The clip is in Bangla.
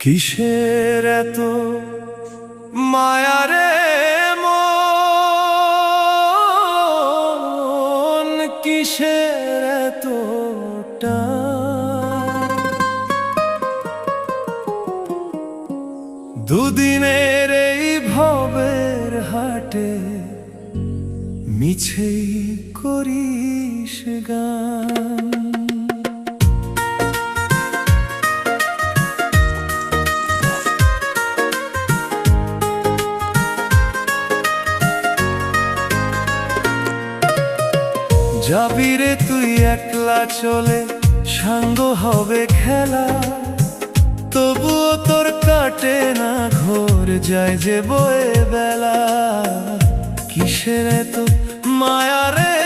কিসের এত মায়া রে মন, কিসের এত টান? দুদিনের এই ভবের হাটে মিছেই করিস গান। যাবি রে তুই একলা চলে, সাঙ্গ হবে খেলা, তবুও তোর কাটে না ঘোর, যায় যে বয়ে বেলা। কিসের এত মায়া রে